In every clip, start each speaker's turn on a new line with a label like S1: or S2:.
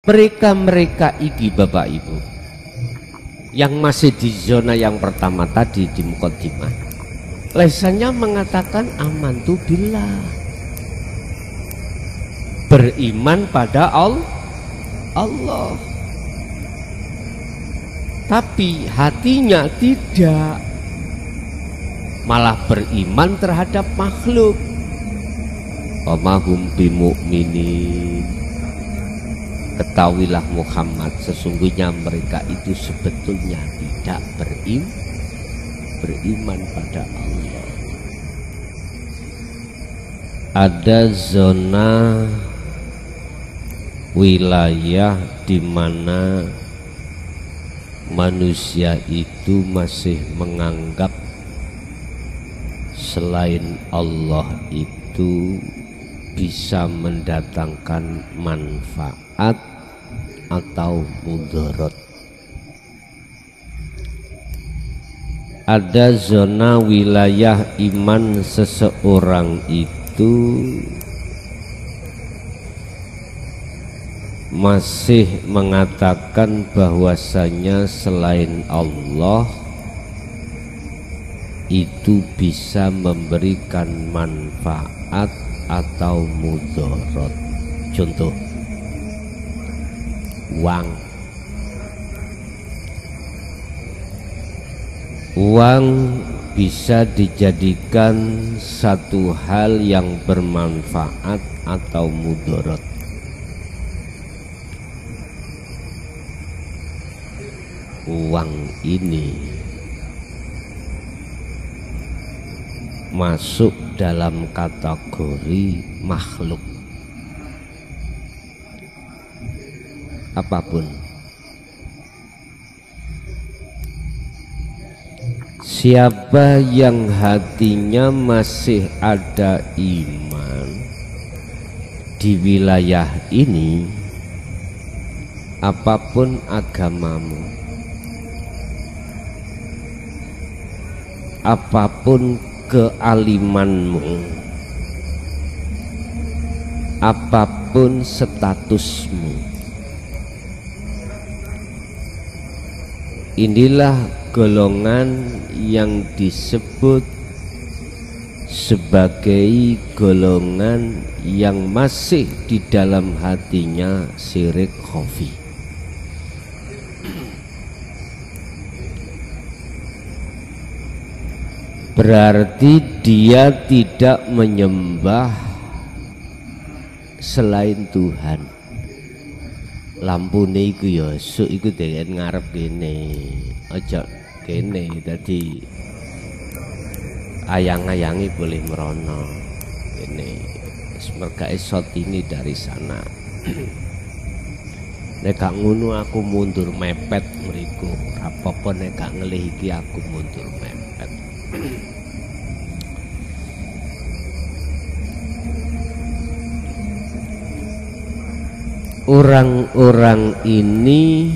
S1: Mereka iki Bapak Ibu yang masih di zona yang pertama tadi di muqaddimah, lesannya mengatakan amantu billah, beriman pada Allah, tapi hatinya tidak, malah beriman terhadap makhluk. Wa mahum bimu'minin. Ketahuilah Muhammad, sesungguhnya mereka itu sebetulnya tidak beriman pada Allah. Ada zona wilayah di mana manusia itu masih menganggap selain Allah itu bisa mendatangkan manfaat atau mudarat. Ada zona wilayah iman seseorang itu masih mengatakan bahwasanya selain Allah itu bisa memberikan manfaat atau mudarat. Contoh, uang bisa dijadikan satu hal yang bermanfaat atau mudarat. Uang ini masuk dalam kategori makhluk. Apapun, siapa yang hatinya masih ada iman di wilayah ini, apapun agamamu, apapun kealimanmu, apapun statusmu, inilah golongan yang disebut sebagai golongan yang masih di dalam hatinya syirik khafi. Berarti dia tidak menyembah selain Tuhan. Lampune iku ya esuk iku dengan ngarep kene, aja kene, dadi ayang-ayangi boleh merono kene, semerga esot ini dari sana. Nek gak ngono aku mundur mepet mriku, apa-apa nek gak ngelih iki aku mundur mepet. Orang-orang ini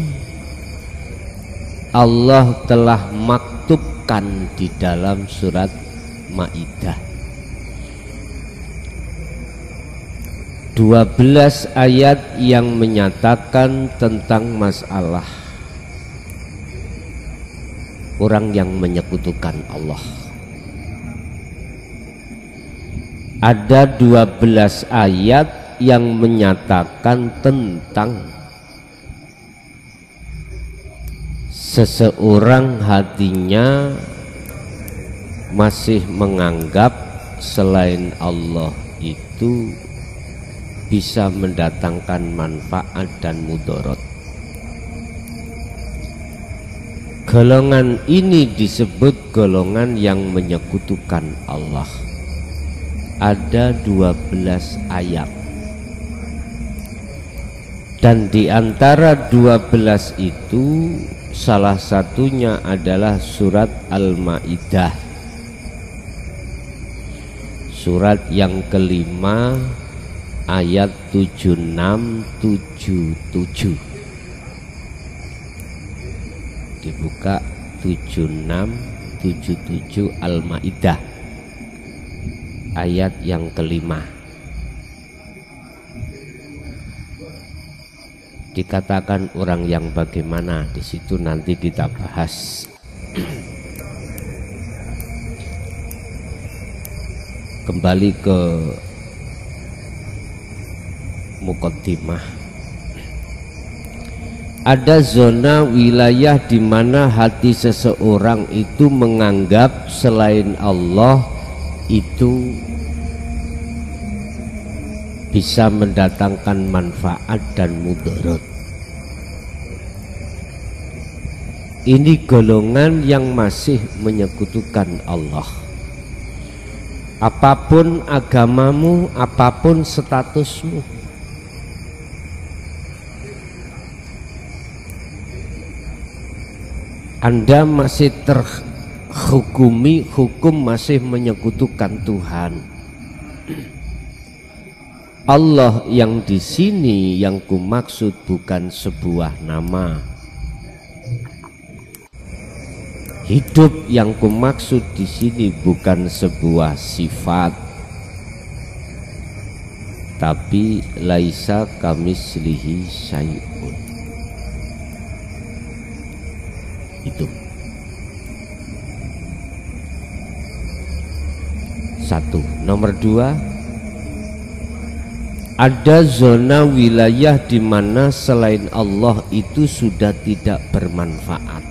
S1: Allah telah maktubkan di dalam surat Maidah 12 ayat yang menyatakan tentang masalah orang yang menyekutukan Allah. Ada 12 ayat yang menyatakan tentang seseorang hatinya masih menganggap selain Allah itu bisa mendatangkan manfaat dan mudarat. Golongan ini disebut golongan yang menyekutukan Allah. Ada 12 ayat. Dan di antara 12 itu salah satunya adalah surat Al-Maidah, surat yang kelima ayat 76-77. Dibuka 76-77 Al-Maidah ayat yang kelima. dikatakan orang yang bagaimana, di situ nanti kita bahas. Kembali ke muqaddimah. Ada zona wilayah di mana hati seseorang itu menganggap selain Allah itu bisa mendatangkan manfaat dan mudarat. Ini golongan yang masih menyekutukan Allah. Apapun agamamu, apapun statusmu, Anda masih terhukumi hukum masih menyekutukan Tuhan. Allah yang di sini yang kumaksud bukan sebuah nama. Hidup yang kumaksud di sini bukan sebuah sifat, tapi laisa kamislihi syai'un. Itu satu. Nomor dua, ada zona wilayah di mana selain Allah itu sudah tidak bermanfaat.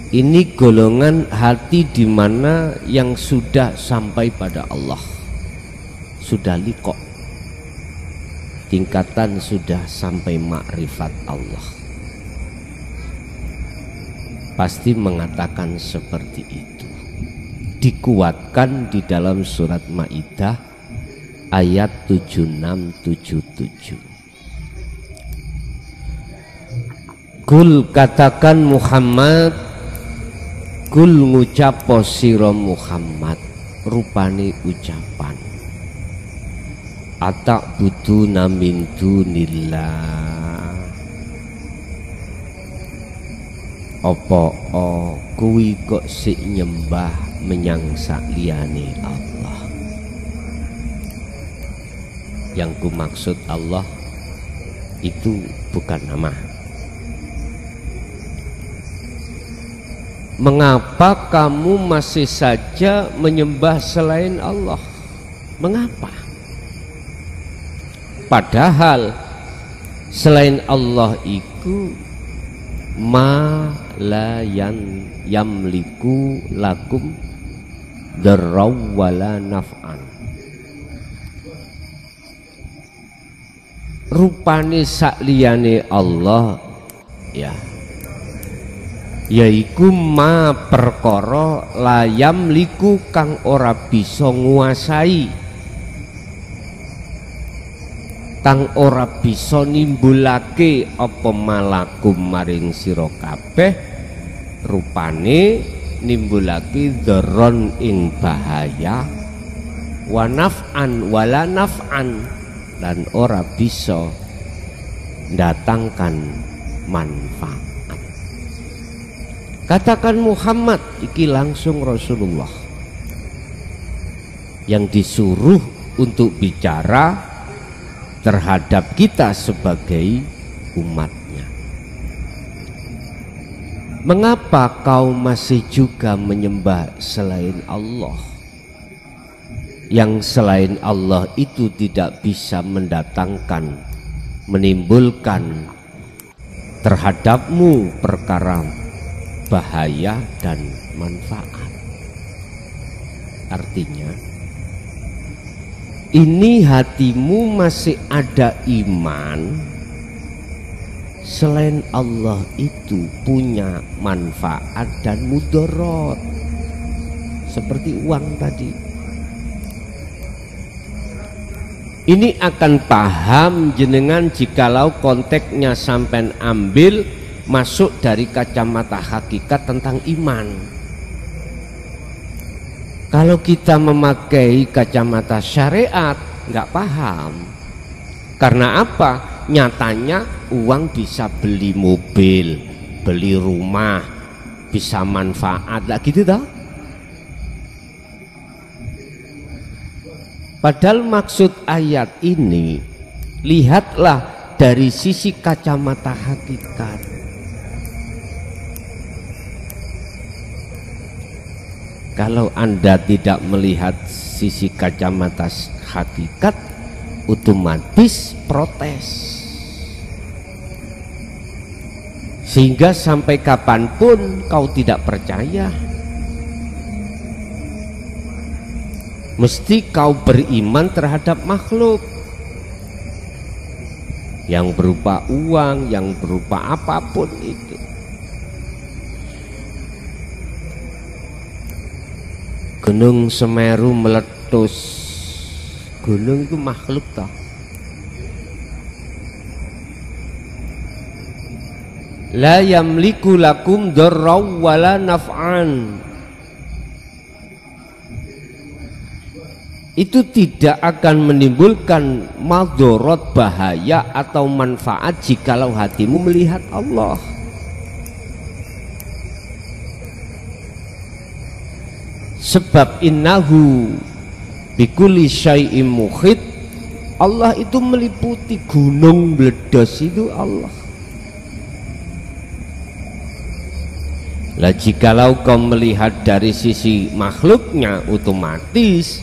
S1: Ini golongan hati di mana yang sudah sampai pada Allah, sudah liqo, tingkatan sudah sampai makrifat Allah. Pasti mengatakan seperti itu. Dikuatkan di dalam surat Maidah ayat 7677. Kul, katakan Muhammad, kul ngucapo sira Muhammad, rupane ucapan, atak buduna min dunillah, opo kuwi kok sik nyembah menyang sakliyane Allah. Yang kumaksud Allah itu bukan nama. Mengapa kamu masih saja menyembah selain Allah? Mengapa? Padahal selain Allah itu ma la yamliku lakum darraw wala naf'an. Rupane sakliyane Allah ya, yaiku ma perkara la yamliku kang ora bisa nguasai, kang ora bisa nimbulake apa malakum maring sira kabeh, rupane nimbulake dharon ing bahaya, wa naf'an wala naf'an, dan ora bisa datangkan manfaat. Katakan Muhammad, iki langsung Rasulullah yang disuruh untuk bicara terhadap kita sebagai umatnya. Mengapa kau masih juga menyembah selain Allah? Yang selain Allah itu tidak bisa mendatangkan, menimbulkan terhadapmu perkara bahaya dan manfaat. Artinya ini hatimu masih ada iman selain Allah itu punya manfaat dan mudarat, seperti uang tadi. Ini akan paham jenengan jikalau konteksnya sampai ambil masuk dari kacamata hakikat tentang iman. Kalau kita memakai kacamata syariat nggak paham. Karena apa? Nyatanya uang bisa beli mobil, beli rumah, bisa manfaat lah gitu toh. Padahal maksud ayat ini, lihatlah dari sisi kacamata hakikat. Kalau Anda tidak melihat sisi kacamata hakikat, otomatis protes. Sehingga sampai kapanpun kau tidak percaya, mesti kau beriman terhadap makhluk yang berupa uang, yang berupa apapun itu. Gunung Semeru meletus, gunung itu makhluk toh. La yamliku lakum darraw wala naf'an. Itu tidak akan menimbulkan madharat, bahaya atau manfaat jikalau hatimu melihat Allah. Sebab innahu bikulli syai'im muhit, Allah itu meliputi, gunung meledos itu Allah. Lah jikalau kau melihat dari sisi makhluknya, otomatis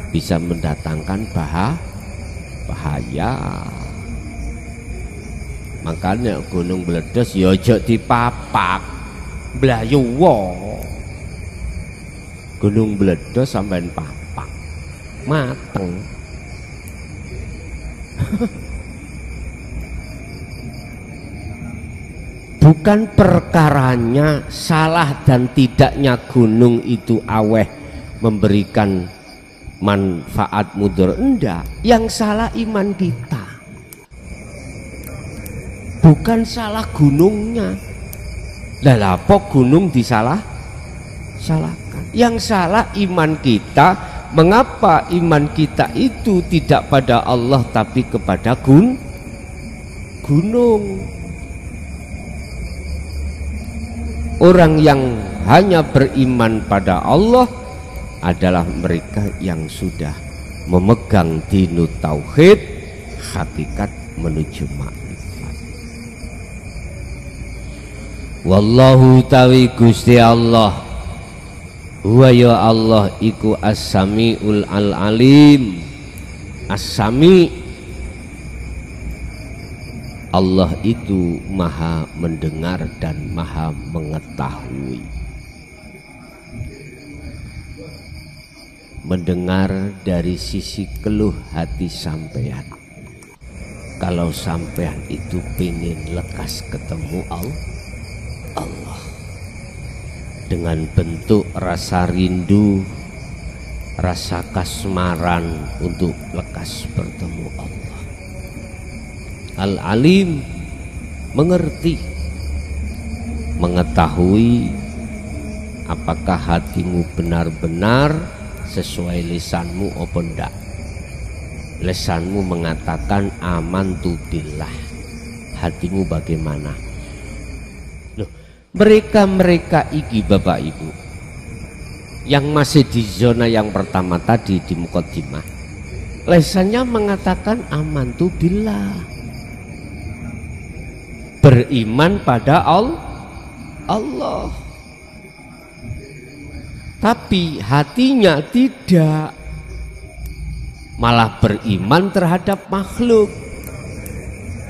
S1: bisa mendatangkan bahaya. Makanya gunung meledos ya aja dipapak, blayu wae. Gunung meledos sampean papak mateng. Bukan perkaranya salah dan tidaknya gunung itu aweh memberikan manfaat mudarat, enggak. Yang salah iman kita, bukan salah gunungnya. Lah apa gunung salahkan? Yang salah iman kita. Mengapa iman kita itu tidak pada Allah tapi kepada gunung? Orang yang hanya beriman pada Allah adalah mereka yang sudah memegang dinut tauhid, hakikat menuju makrifat. Wallahu tawi Gusti Allah, huwa ya Allah iku as-sami'ul al-alim. As-sami', Allah itu maha mendengar dan maha mengetahui. Mendengar dari sisi keluh hati sampean. Kalau sampean itu pengen lekas ketemu Allah dengan bentuk rasa rindu, rasa kasmaran untuk lekas bertemu Allah. Al-alim, mengerti, mengetahui apakah hatimu benar-benar sesuai lisanmu apa enggak. Lisanmu mengatakan amantu billah, hatimu bagaimana? Loh, mereka iki Bapak Ibu yang masih di zona yang pertama tadi di muqaddimah, lisannya mengatakan amantu billah, beriman pada Allah, tapi hatinya tidak, malah beriman terhadap makhluk.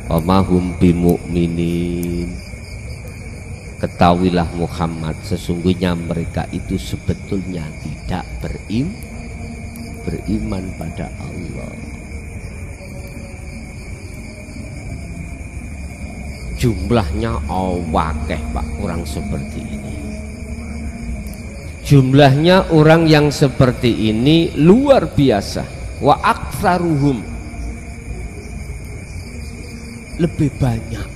S1: Wamahum bimu'minin, ketahuilah Muhammad, sesungguhnya mereka itu sebetulnya tidak beriman pada Allah. Jumlahnya awakeh Pak orang seperti ini. Jumlahnya orang yang seperti ini luar biasa. Wa aktsaruhum, lebih banyak.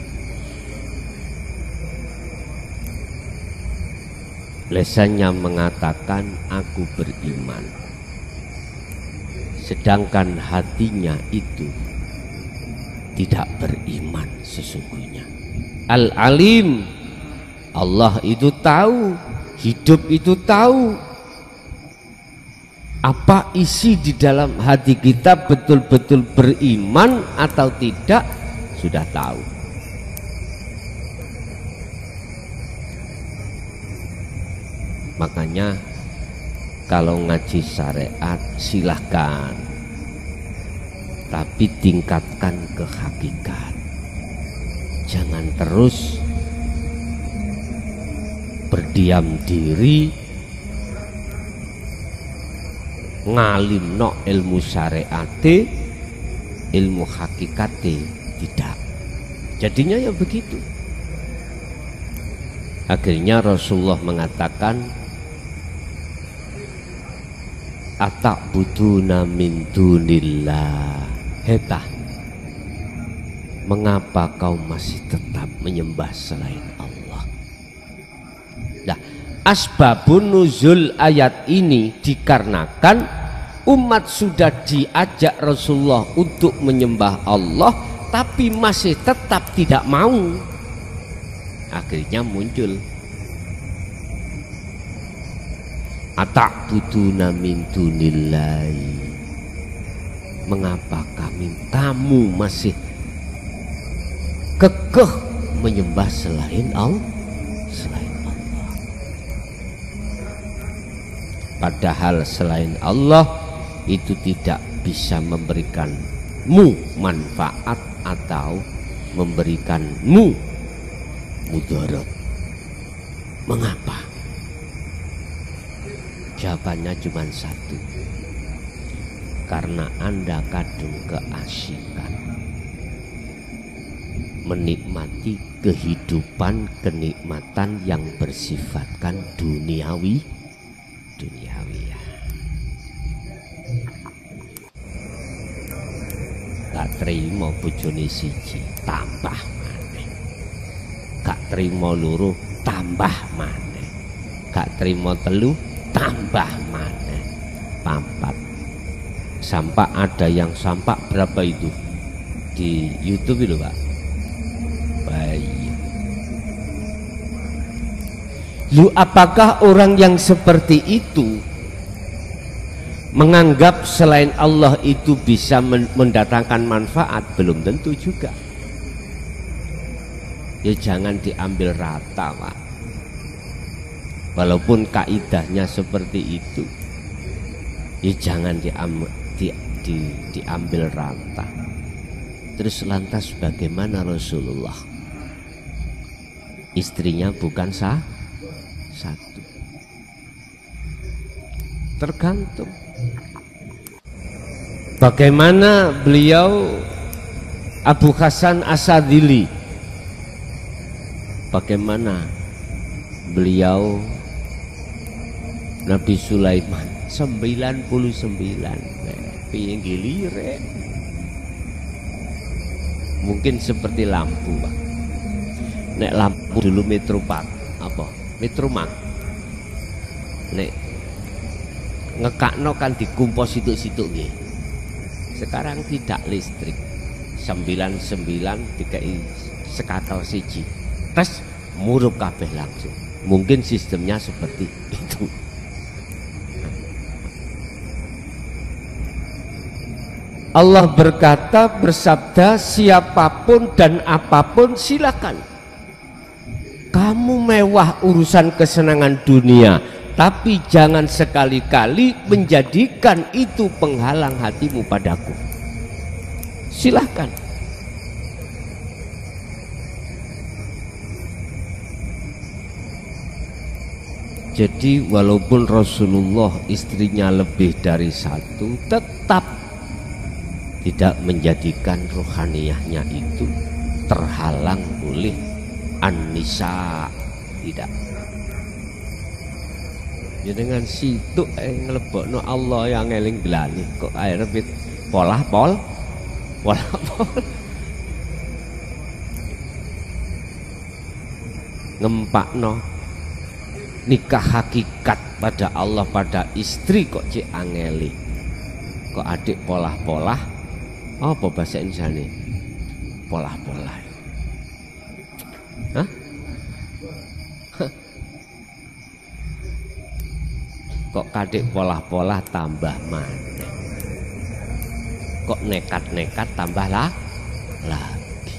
S1: Lesannya mengatakan aku beriman, sedangkan hatinya itu tidak beriman sesungguhnya. Al-alim, Allah itu tahu, hidup itu tahu apa isi di dalam hati kita, betul-betul beriman atau tidak, sudah tahu. Makanya kalau ngaji syariat silahkan, tapi tingkatkan ke hakikat. Jangan terus berdiam diri ngalimno ilmu syariate, ilmu hakikate tidak. Jadinya ya begitu. Akhirnya Rasulullah mengatakan, atakbuduna min dunillah. Hetah, mengapa kau masih tetap menyembah selain Allah? Nah, asbabun nuzul ayat ini dikarenakan umat sudah diajak Rasulullah untuk menyembah Allah, tapi masih tetap tidak mau. Akhirnya muncul atakbuduna min dunillahi. Mengapa kamu masih kekeh menyembah selain Allah? Padahal selain Allah itu tidak bisa memberikanmu manfaat atau memberikanmu mudarat. Mengapa? Jawabannya cuma satu, karena Anda kadung keasikan menikmati kehidupan, kenikmatan yang bersifatkan duniawi ya. Gak terima bojone siji tambah maneh, gak terima loro tambah maneh, gak terima telu tambah maneh, pampat. Sampai ada yang sampai berapa itu di YouTube itu Pak? Baik. Lu apakah orang yang seperti itu menganggap selain Allah itu bisa mendatangkan manfaat? Belum tentu juga. Ya jangan diambil rata Pak. Walaupun kaidahnya seperti itu, ya jangan diambil rata. Terus lantas bagaimana Rasulullah? Istrinya bukan satu. Tergantung bagaimana beliau Abu Hasan Asadili, bagaimana beliau Nabi Sulaiman 99 pinggilire. Mungkin seperti lampu Pak. Nek lampu dulu Metropak apa? Metromak. Nek ngekakno kan dikumpos situ-situ nggih. Sekarang tidak listrik. 99 dikai sekatel siji. Terus murup kabeh langsung. Mungkin sistemnya seperti itu. Allah berkata, bersabda, siapapun dan apapun silakan. Kamu mewah urusan kesenangan dunia, tapi jangan sekali-kali menjadikan itu penghalang hatimu padaku. Silakan. Jadi walaupun Rasulullah istrinya lebih dari satu, tetap tidak menjadikan rohaniyahnya itu terhalang oleh an-nisa. Tidak. Ya dengan situ ngelebokno Allah yang eling belani kok akhirnya pola-pol ngempakno nikah hakikat pada Allah pada istri kok cek angeli, kok adik polah-polah. Apa bahasa Indonesia nih? Polah-polah. Hah? Kok kadek polah-polah tambah maneh. Kok nekat-nekat tambah lagi.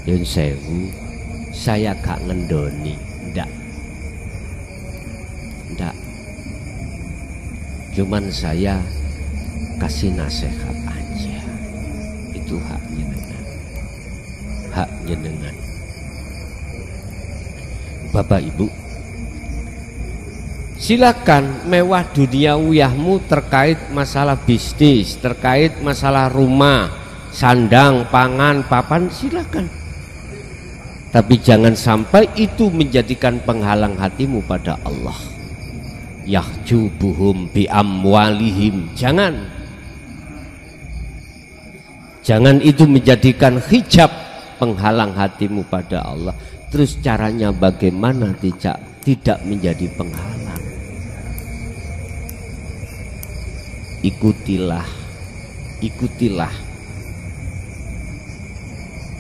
S1: Yun sewu, saya gak ngendoni, ndak. Cuman saya kasih nasihat aja. Itu hak jenengan. Hak jenengan. Bapak Ibu, silakan mewah duniawiyahmu terkait masalah bisnis, terkait masalah rumah, sandang, pangan, papan, silakan. Tapi jangan sampai itu menjadikan penghalang hatimu pada Allah. Yahjubuhum bi amwalihim. Jangan itu menjadikan hijab penghalang hatimu pada Allah. Terus caranya bagaimana tidak menjadi penghalang? Ikutilah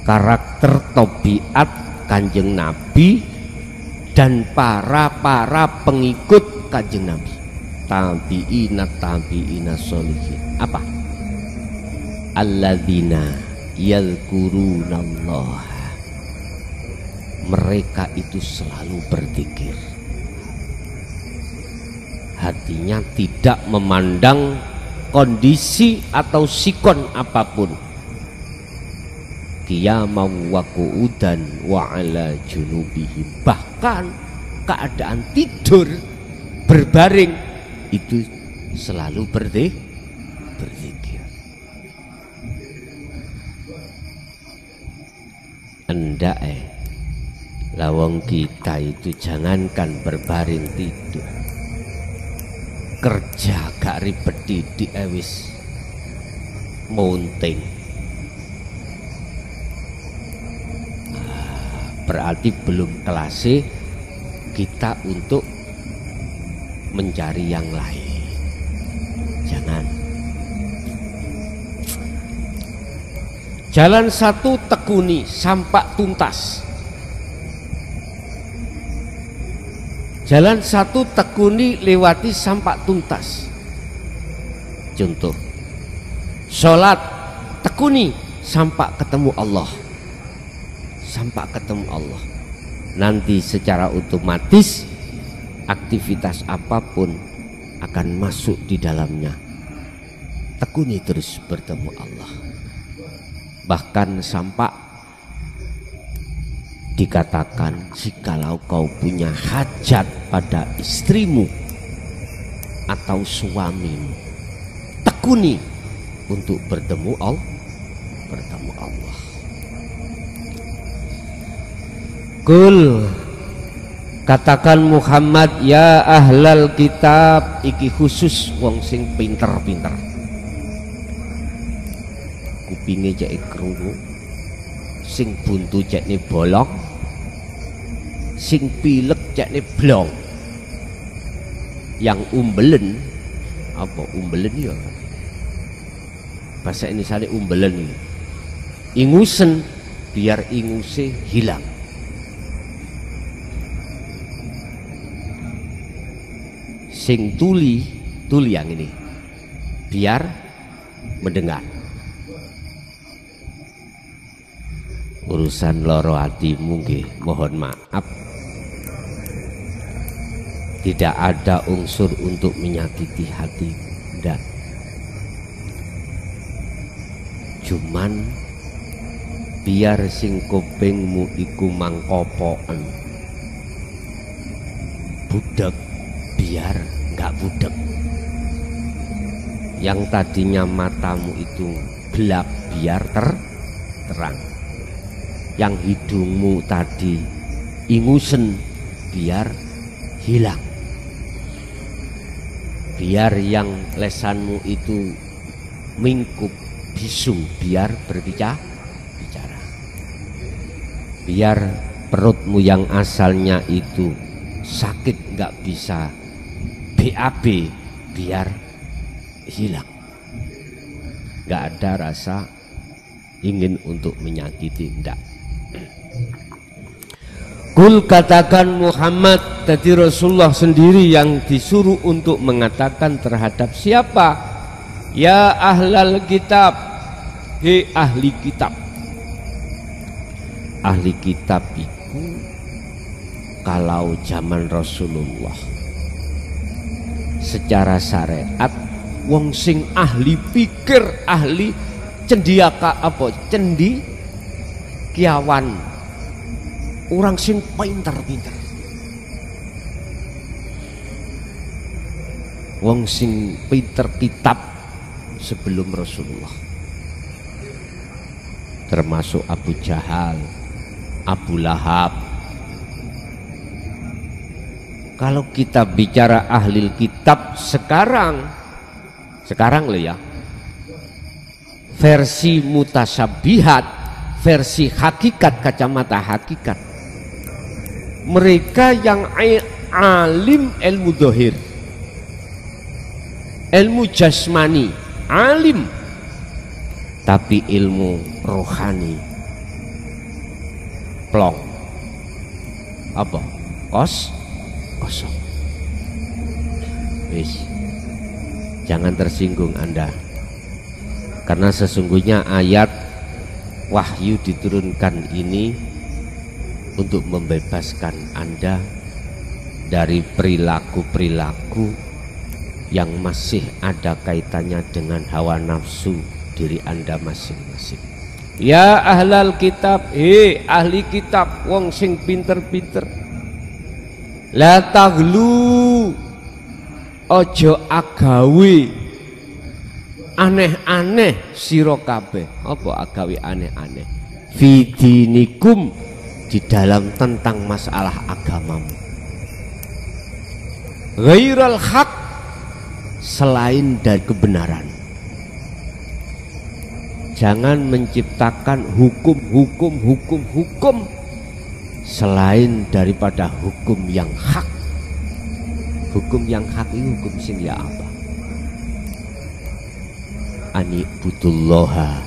S1: karakter tabiat Kanjeng Nabi dan para pengikut Kanjeng Nabi, tabi'ina sholihin. Apa? Alladzina yadhkurunallah. Mereka itu selalu berzikir, hatinya tidak memandang kondisi atau sikon apapun. Qiyamam wa qu'udan wa ala junubihim. Bahkan keadaan tidur, berbaring, itu selalu berzikir. Endak lawang kita itu jangankan berbaring tidur, kerja gak ribet didik wis munting. Berarti belum kelasnya kita untuk mencari yang lain. Jangan. Jalan satu tekuni sampai tuntas. Jalan satu tekuni lewati sampai tuntas. Contoh, sholat tekuni sampai ketemu Allah. Sampai ketemu Allah. Nanti secara otomatis aktivitas apapun akan masuk di dalamnya. Tekuni terus bertemu Allah. Bahkan sampai dikatakan, jikalau kau punya hajat pada istrimu atau suamimu, tekuni untuk bertemu Allah. Kul, katakan Muhammad, ya ahlal kitab, iki khusus wong sing pinter-pinter. Kupinge cek krungu, sing buntu cekne bolong, sing pilek cekne blong. Yang umbelen, apa umbelen ya? Bahasa Indonesia umbelen ini. Ingusen, biar inguse hilang. Sing tuli yang ini, biar mendengar. Urusan loro hatimu nggih, mohon maaf, tidak ada unsur untuk menyakiti hati, ndak. Cuman biar sing kupingmu iku mangkopoken, budek, biar nggak budek. Yang tadinya matamu itu gelap, biar terang. Yang hidungmu tadi ingusen, biar hilang. Biar yang lesanmu itu mingkup, bisu, biar berbicara. Biar perutmu yang asalnya itu sakit nggak bisa BAB, biar hilang. Nggak ada rasa ingin untuk menyakiti, ndak. Kul, katakan Muhammad, tadi Rasulullah sendiri yang disuruh untuk mengatakan terhadap siapa? Ya ahlal kitab, he ahli kitab. ahli kitab itu kalau zaman Rasulullah secara syariat wong sing ahli pikir, ahli cendiaka apa cendikiawan, orang sing pinter-pinter, wong sing pinter kitab sebelum Rasulullah, termasuk Abu Jahal, Abu Lahab. Kalau kita bicara ahli kitab sekarang loh ya, versi mutasyabihat, versi hakikat, kacamata hakikat, mereka yang alim ilmu dohir, ilmu jasmani, alim, tapi ilmu rohani plong, apa? Kosong. Wis, jangan tersinggung Anda, karena sesungguhnya ayat wahyu diturunkan ini untuk membebaskan Anda dari perilaku-perilaku yang masih ada kaitannya dengan hawa nafsu diri Anda masing-masing. Ya ahlal kitab, ahli kitab, wong sing pinter-pinter, la taghlu, ojo agawe aneh-aneh sira kabeh. Apa agawe aneh-aneh? Fi dinikum, di dalam tentang masalah agamamu. Ghairal haq, selain dari kebenaran. Jangan menciptakan hukum selain daripada hukum yang hak. Hukum yang hak ini hukum sing ya apa? Ani butullaha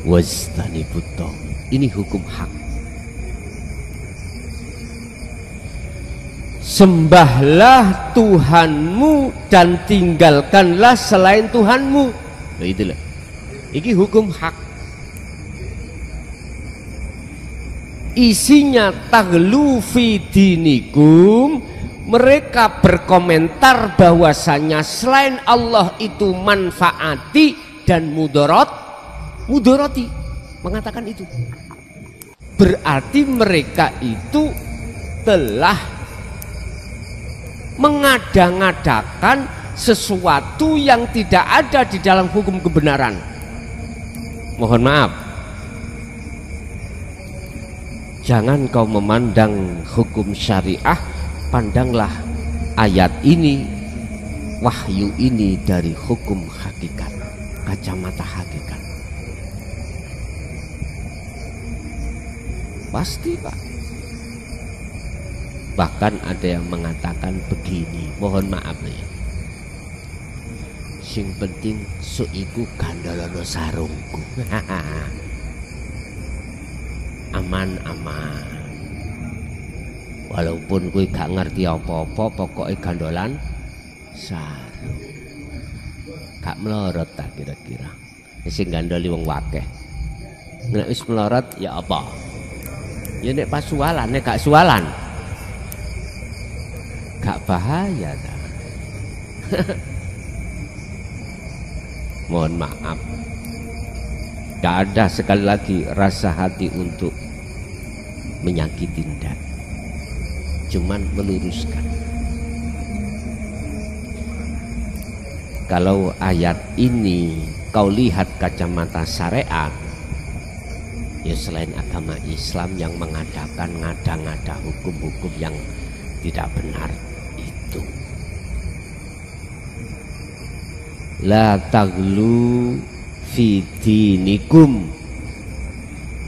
S1: wastanibut taghut. Ini hukum hak. Sembahlah Tuhanmu dan tinggalkanlah selain Tuhanmu. Nah, itulah. Ini hukum hak. Isinya taghlu fi dinikum, mereka berkomentar bahwasanya selain Allah itu manfaati dan mudoroti, mengatakan itu. Berarti mereka itu telah mengada-ngadakan sesuatu yang tidak ada di dalam hukum kebenaran. Mohon maaf, jangan kau memandang hukum syariah, pandanglah ayat ini, wahyu ini dari hukum hakikat, kacamata hakikat. Pasti Pak. Bahkan ada yang mengatakan begini, mohon maaf ya, sing penting suiku gandolono sarungku. Aman-aman, walaupun gue gak ngerti apa-apa, pokoknya gandolan sarung, gak melorot tak kira-kira. Sing gandoli wong wakeh, nek wis melorot ya apa? Ya nek pas sualan, nek gak sualan gak bahaya dah. Mohon maaf, gak ada sekali lagi rasa hati untuk menyakiti, tidak, cuman meluruskan. Kalau ayat ini kau lihat kacamata syariat, ya selain agama Islam yang mengadakan ngada-ngada hukum-hukum yang tidak benar itu. La taghlu fi dinikum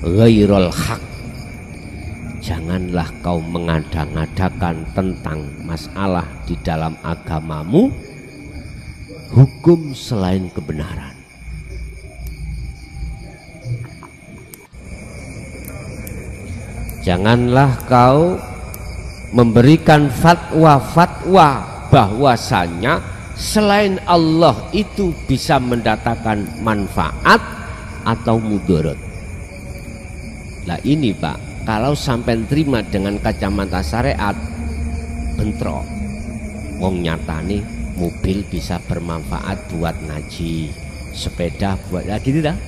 S1: ghairal haq, janganlah kau mengada-ngadakan tentang masalah di dalam agamamu hukum selain kebenaran. Janganlah kau memberikan fatwa-fatwa bahwasanya selain Allah itu bisa mendatangkan manfaat atau mudarat. Nah ini Pak, Kalau sampai terima dengan kacamata syariat, bentrok. Wong nyatane mobil bisa bermanfaat buat ngaji, sepeda buat gitu dah.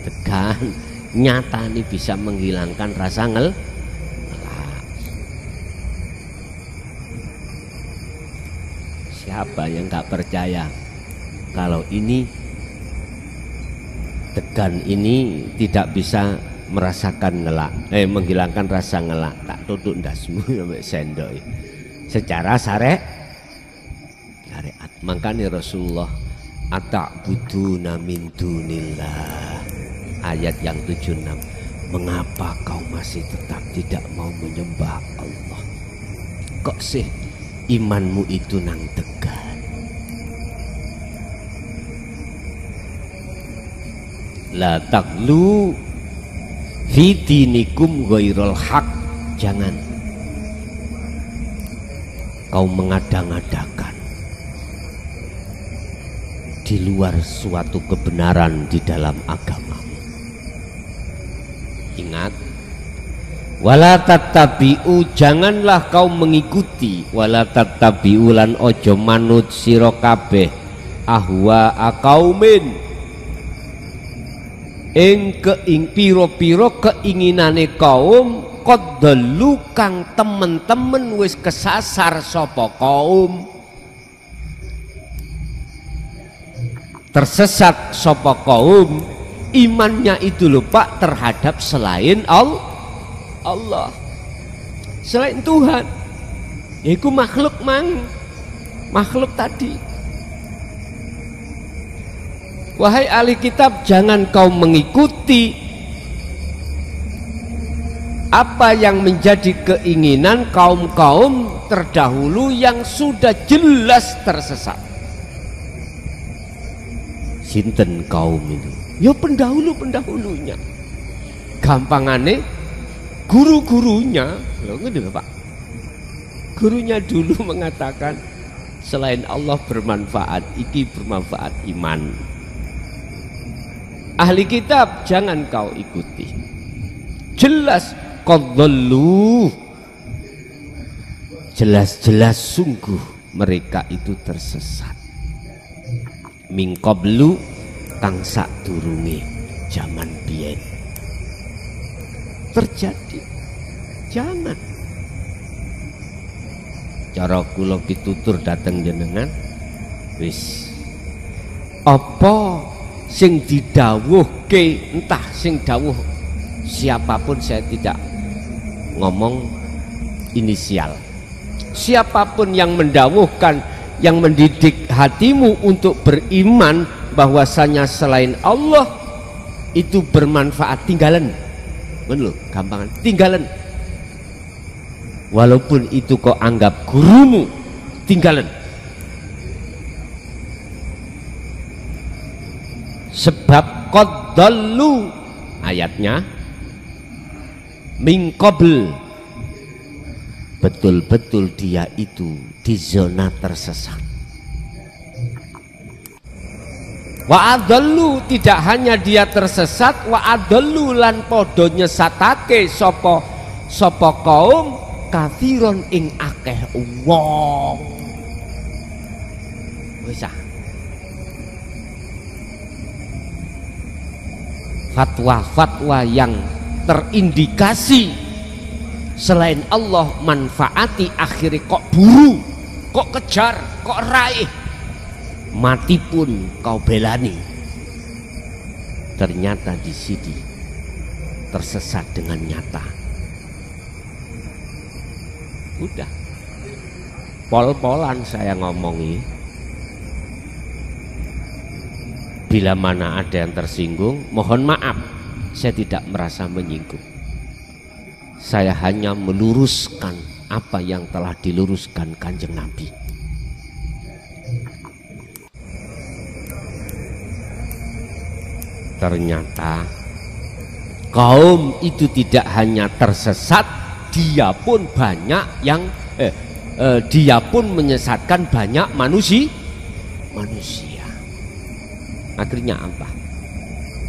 S1: Tekan nyatane bisa menghilangkan rasa ngelak. Siapa yang nggak percaya kalau ini tegan ini tidak bisa merasakan ngelak, menghilangkan rasa ngelak, tak tutup ndasmu sampai sendok. Secara syariat, makanya Rasulullah ata'buduna min dunillah, ayat yang 76, mengapa kau masih tetap tidak mau menyembah Allah? Kok sih imanmu itu nang tegan? La taqlu fi dinikum ghairul haq, jangan kau mengada-ngadakan di luar suatu kebenaran di dalam agamamu. Ingat, wala tattabi'u, janganlah kau mengikuti, wala tattabi'u lan ojo manut sira kabeh ahwa qaumin ing piro-piro keinginane kaum qaddalu kang temen-temen wis kesasar sapa kaum, tersesat sapa kaum, imannya itu lupa terhadap selain Allah, selain Tuhan, yaitu makhluk makhluk tadi. Wahai ahli kitab, jangan kau mengikuti apa yang menjadi keinginan kaum-kaum terdahulu yang sudah jelas tersesat. Sinten kaum itu? Ya pendahulu-pendahulunya. Gampangane guru-gurunya. Loh ngene Pak. Gurunya dulu mengatakan selain Allah bermanfaat, iki bermanfaat iman. Ahli kitab jangan kau ikuti, jelas qadhallu, jelas-jelas sungguh mereka itu tersesat. Min qablu kang sadurunge zaman biyen terjadi. Jangan cara kula pitutur dateng jenengan, wis apa sing didhawuhke, entah sing dawuh siapapun, saya tidak ngomong inisial, siapapun yang mendawuhkan, yang mendidik hatimu untuk beriman bahwasanya selain Allah itu bermanfaat, tinggalan. Bener, gampangan tinggalan. Walaupun itu kau anggap gurumu, tinggalan. Sebab qadhallu ayatnya min qabl, betul-betul dia itu di zona tersesat. Wa adallu, tidak hanya dia tersesat, wa adallu lan podo nyesatake sapa kaum kafiron ing akeh wong. Wis fatwa-fatwa yang terindikasi selain Allah manfaati, akhirnya kok buru, kok kejar, kok raih, mati pun kau belani. Ternyata di sini tersesat dengan nyata. Udah pol-polan saya ngomongi. Bila mana ada yang tersinggung, mohon maaf, saya tidak merasa menyinggung. Saya hanya meluruskan apa yang telah diluruskan Kanjeng Nabi. Ternyata kaum itu tidak hanya tersesat, dia pun banyak yang dia pun menyesatkan banyak manusia. Akhirnya apa?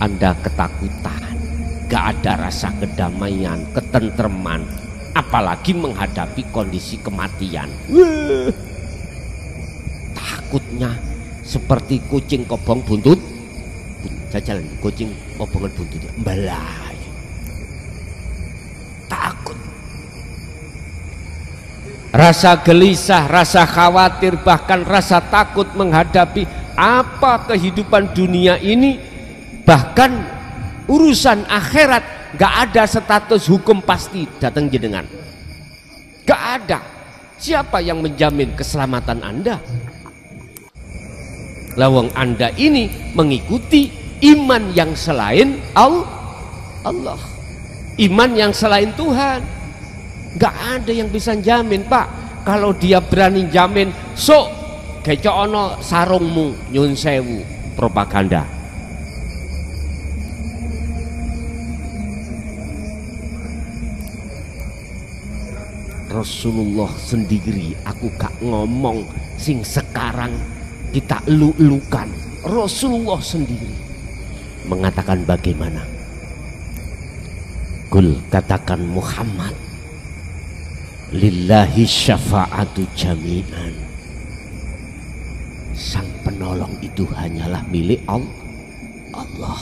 S1: Anda ketakutan, nggak ada rasa kedamaian, ketentreman, apalagi menghadapi kondisi kematian. Takutnya seperti kucing kobong buntut, jajalan kucing kobongan buntut, mbalayu, takut, rasa gelisah, rasa khawatir, bahkan rasa takut menghadapi apa kehidupan dunia ini, bahkan urusan akhirat. Gak ada status hukum pasti datang jenengan, gak ada. Siapa yang menjamin keselamatan Anda? Lawang Anda ini mengikuti iman yang selain Allah, iman yang selain Tuhan. Gak ada yang bisa jamin, Pak. Kalau dia berani jamin, sok gecono sarungmu, nyun sewu, propaganda. Rasulullah sendiri, aku gak ngomong sing sekarang kita elu-elukan. Rasulullah sendiri mengatakan bagaimana? Kul, katakan Muhammad, lillahi syafa'atu jami'an. Sang penolong itu hanyalah milik Allah,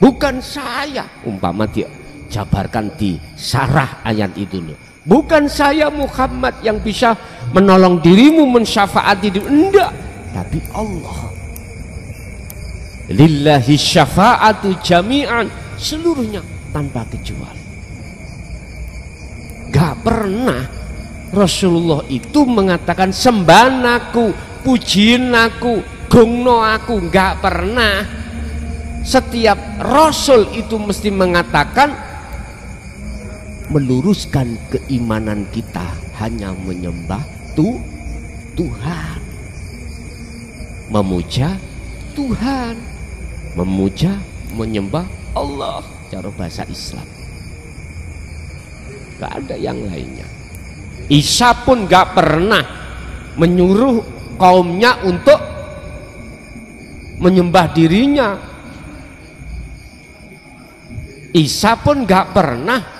S1: bukan saya. Umpama dia jabarkan di sarah ayat itu loh, bukan saya Muhammad yang bisa menolong dirimu, mensyafaati dirimu, enggak, tapi Allah. Lillahi syafa'atu jami'an, seluruhnya tanpa kecuali. Gak pernah Rasulullah itu mengatakan sembanaku, pujiin aku, gongno aku, gak pernah. Setiap Rasul itu mesti mengatakan, meluruskan keimanan kita hanya menyembah Tuhan, memuja Tuhan, memuja, menyembah Allah, cara bahasa Islam. Gak ada yang lainnya. Isa pun gak pernah menyuruh kaumnya untuk menyembah dirinya. Isa pun gak pernah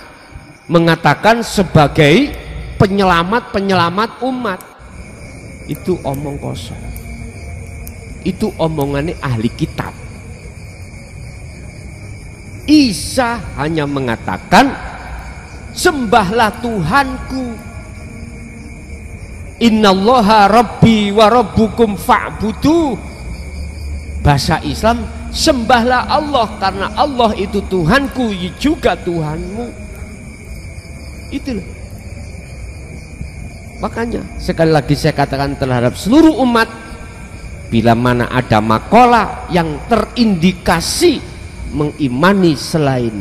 S1: mengatakan sebagai penyelamat umat. Itu omong kosong, itu omongannya ahli kitab. Isa hanya mengatakan sembahlah Tuhanku, innallaha rabbi wa rabbukum fa'budu. Bahasa Islam, sembahlah Allah karena Allah itu Tuhanku juga Tuhanmu. Itulah. Makanya sekali lagi saya katakan terhadap seluruh umat, bila mana ada makalah yang terindikasi mengimani selain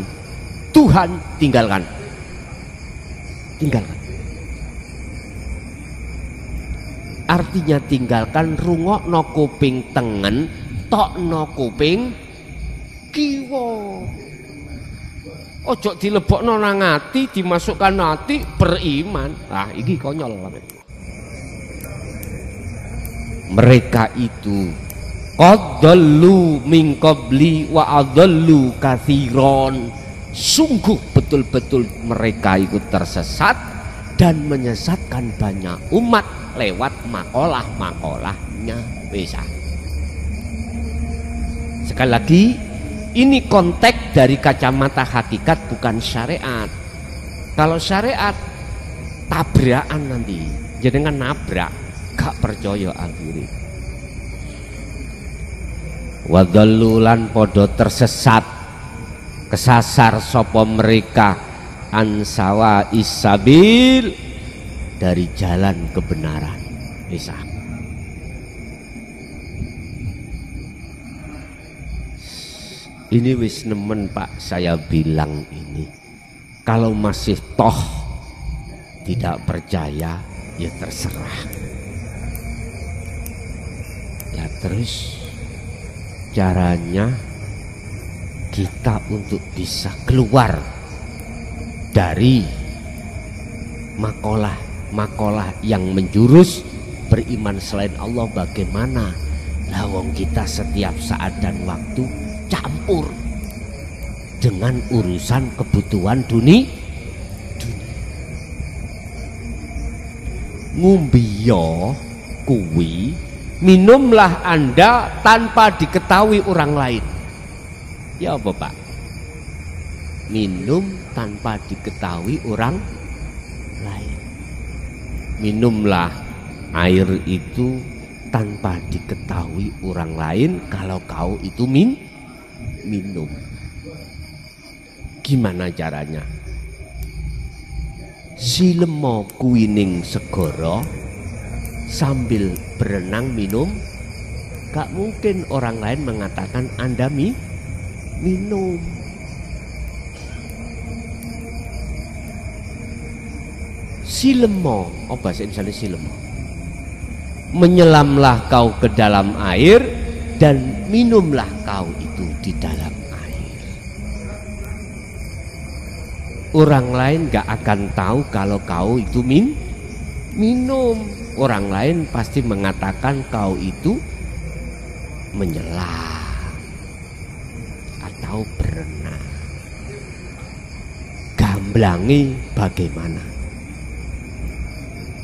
S1: Tuhan, tinggalkan. Artinya tinggalkan, rungokno kuping tengen, tokno kuping kiwa. Ojo dilebokno nang ati, dimasukkan hati, beriman. Nah, iki konyol. Mereka itu qadallu min qabli wa adallu katsiron. Sungguh betul-betul mereka itu tersesat dan menyesatkan banyak umat lewat makalah-makalahnya. Bisa. Sekali lagi, ini konteks dari kacamata hakikat, bukan syariat. Kalau syariat tabrakan nanti, jenengan nabrak, gak percaya akhirnya. Wadallulan podo tersesat, kesasar sopo mereka ansawa isabil, dari jalan kebenaran. Bisa. Ini wis nemen Pak, saya bilang ini. Kalau masih toh tidak percaya, ya terserah. Lah terus caranya kita untuk bisa keluar dari makalah yang menjurus beriman selain Allah bagaimana? Lah wong kita setiap saat dan waktu campur dengan urusan kebutuhan dunia. Ngumbiyo kuwi, minumlah Anda tanpa diketahui orang lain. Ya apa Pak? Minum tanpa diketahui orang lain. Minumlah air itu tanpa diketahui orang lain kalau kau itu minum. Gimana caranya? Silemo kuwining segara sambil berenang minum, gak mungkin orang lain mengatakan Anda minum. Silemo, oh bahasa Indonesia silemo. Menyelamlah kau ke dalam air dan minumlah kau itu di dalam air. Orang lain gak akan tahu kalau kau itu minum. Orang lain pasti mengatakan kau itu menyelam atau berenang. Gamblangi bagaimana?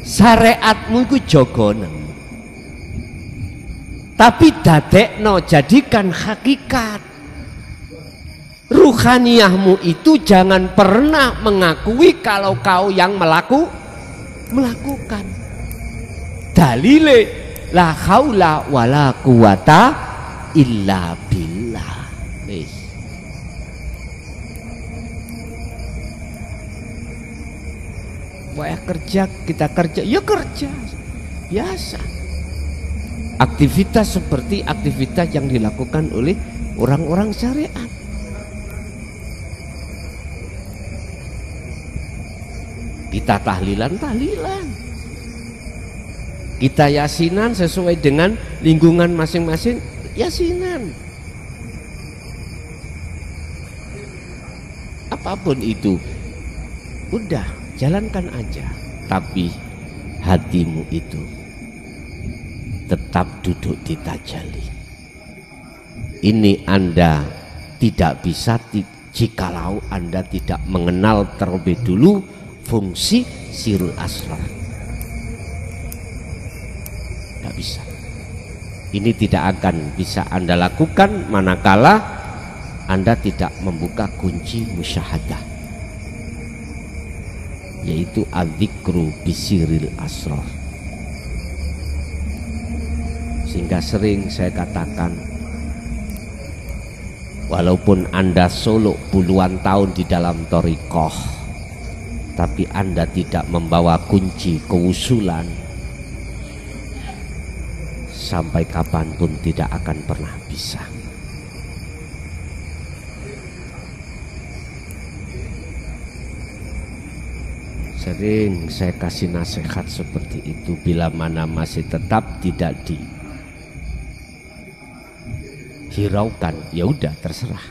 S1: Syariatmu itu jogonen, tapi dadekno jadikan hakikat. Ruhaniyahmu itu jangan pernah mengakui kalau kau yang melakukan. Dalile la haula wala quwata illa billah. Wah kerja, kita kerja, ya kerja biasa. Aktivitas seperti aktivitas yang dilakukan oleh orang-orang syariat. Kita tahlilan, kita yasinan sesuai dengan lingkungan masing-masing, yasinan. Apapun itu, udah jalankan aja. Tapi hatimu itu tetap duduk di tajalli. Ini Anda tidak bisa jikalau Anda tidak mengenal terlebih dulu fungsi sirul asrar. Tidak bisa. Ini tidak akan bisa Anda lakukan manakala Anda tidak membuka kunci musyahadah, yaitu adzikru bisiril asrar. Sehingga sering saya katakan, walaupun Anda suluk puluhan tahun di dalam thariqah, tapi Anda tidak membawa kunci keusulan, sampai kapanpun tidak akan pernah bisa. Sering saya kasih nasihat seperti itu, bila mana masih tetap tidak dihiraukan, ya udah terserah.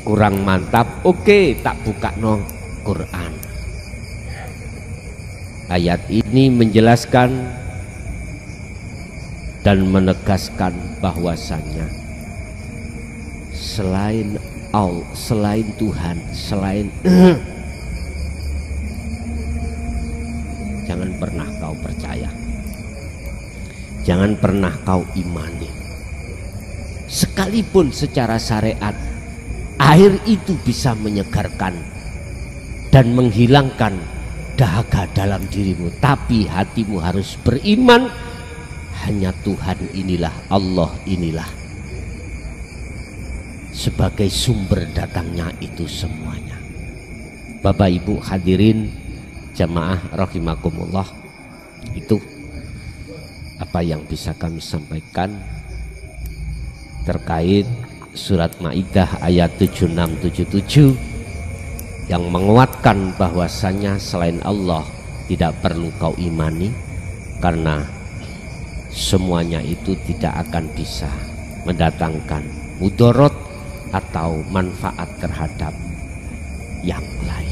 S1: Kurang mantap, oke, tak buka no Quran. Ayat ini menjelaskan dan menegaskan bahwasannya selain Allah, selain Tuhan, selain jangan pernah kau percaya, jangan pernah kau imani. Sekalipun secara syariat air itu bisa menyegarkan dan menghilangkan dahaga dalam dirimu, tapi hatimu harus beriman hanya Tuhan inilah, Allah inilah sebagai sumber datangnya itu semuanya. Bapak Ibu hadirin jamaah rahimakumullah, itu apa yang bisa kami sampaikan terkait surat Maidah ayat 76-77 yang menguatkan bahwasanya selain Allah tidak perlu kau imani, karena semuanya itu tidak akan bisa mendatangkan mudarat atau manfaat terhadap yang lain.